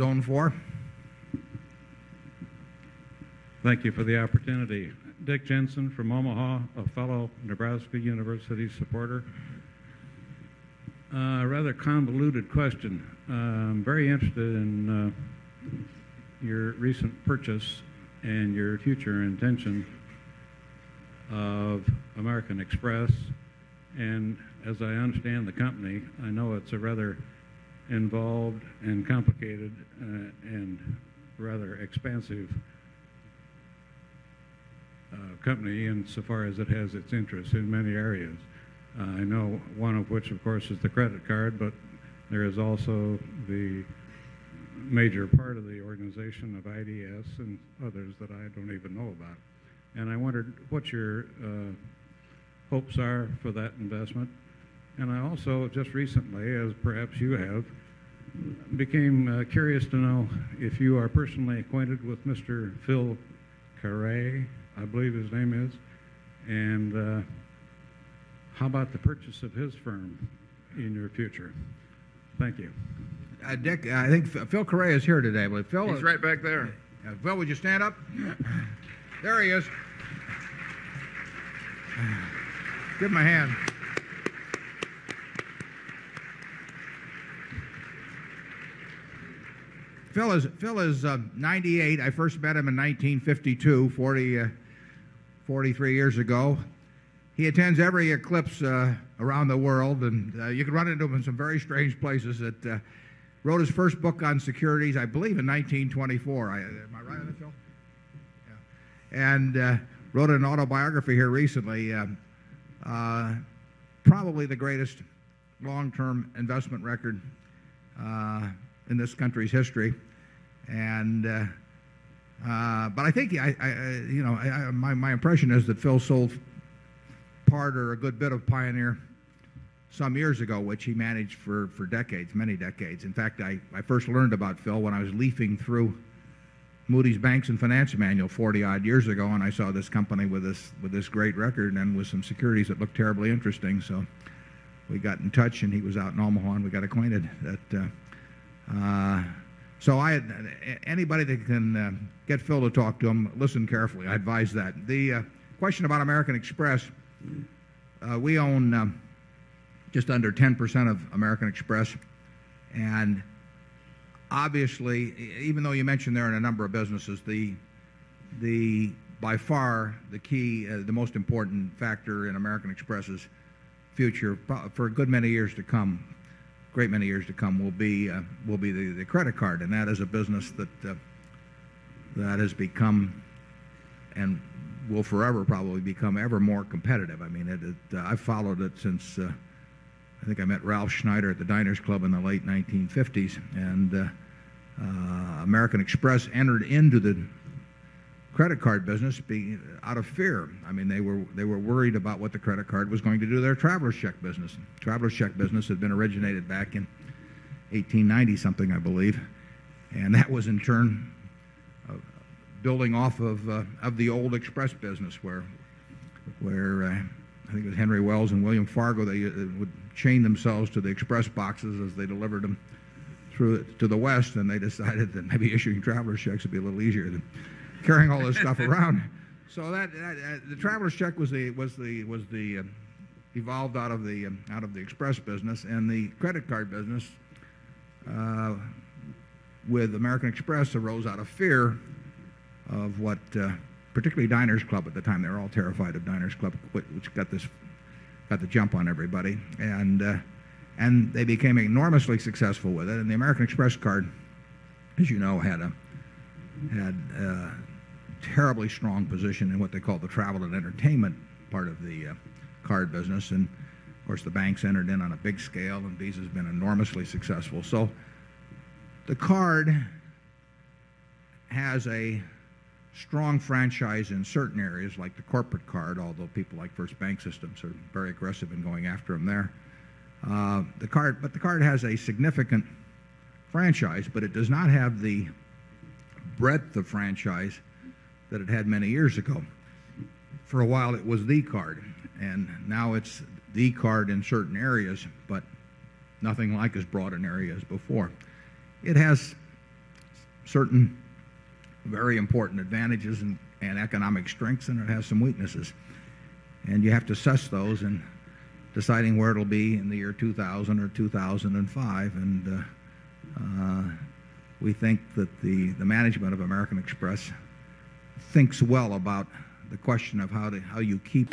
Zone 4. Thank you for the opportunity. Dick Jensen from Omaha, a fellow Nebraska University supporter. A rather convoluted question. I'm very interested in your recent purchase and your future intention of American Express. And as I understand the company, I know it's a rather involved and complicated and rather expansive company insofar as it has its interests in many areas. I know one of which, of course, is the credit card, but there is also the major part of the organization of IDS and others that I don't even know about. And I wondered what your hopes are for that investment. And I also, just recently, as perhaps you have, became curious to know if you are personally acquainted with Mr. Phil Carret, I believe his name is, and how about the purchase of his firm in your future? Thank you. Dick, I think Phil Carret is here today. But Phil, he's right back there. Phil, would you stand up? There he is. Give him a hand. Phil is 98. I first met him in 1952, 43 years ago. He attends every eclipse around the world, and you can run into him in some very strange places. Wrote his first book on securities, I believe, in 1924. Am I right on that, Phil? Yeah. And wrote an autobiography here recently. Probably the greatest long-term investment record in this country's history. And but I think my impression is that Phil sold part or a good bit of Pioneer some years ago, which he managed for decades, many decades. In fact, I first learned about Phil when I was leafing through Moody's Banks and Finance Manual 40-odd years ago, and I saw this company with this great record and with some securities that looked terribly interesting. So we got in touch, and he was out in Omaha, and we got acquainted. So anybody that can get Phil to talk to him, listen carefully. I advise that. The question about American Express, we own just under 10% of American Express, and obviously, even though you mentioned they're in a number of businesses, by far the key, the most important factor in American Express's future for a good many years to come, great many years to come, will be the credit card, and that is a business that has become and will forever probably become ever more competitive. I mean, I've followed it since I think I met Ralph Schneider at the Diners Club in the late 1950s, and American Express entered into the credit card business out of fear. I mean, they were worried about what the credit card was going to do to their traveler's check business. Traveler's check business had been originated back in 1890 something, I believe, and that was in turn building off of the old express business, where I think it was Henry Wells and William Fargo. They would chain themselves to the express boxes as they delivered them through to the West, and they decided that maybe issuing traveler's checks would be a little easier than carrying all this stuff around. So the traveler's check was evolved out of the express business, and the credit card business with American Express arose out of fear of what particularly Diners Club at the time. They were all terrified of Diners Club, which got the jump on everybody, and they became enormously successful with it. And the American Express card, as you know, had a terribly strong position in what they call the travel and entertainment part of the card business. And of course, the banks entered in on a big scale, and Visa's been enormously successful. So the card has a strong franchise in certain areas, like the corporate card, although people like First Bank Systems are very aggressive in going after them there. The card has a significant franchise, but it does not have the breadth of franchise that it had many years ago. For a while, it was the card, and now it's the card in certain areas, but nothing like as broad an area as before. It has certain very important advantages and economic strengths, and it has some weaknesses. And you have to assess those in deciding where it'll be in the year 2000 or 2005. And we think that the management of American Express thinks well about the question of how you keep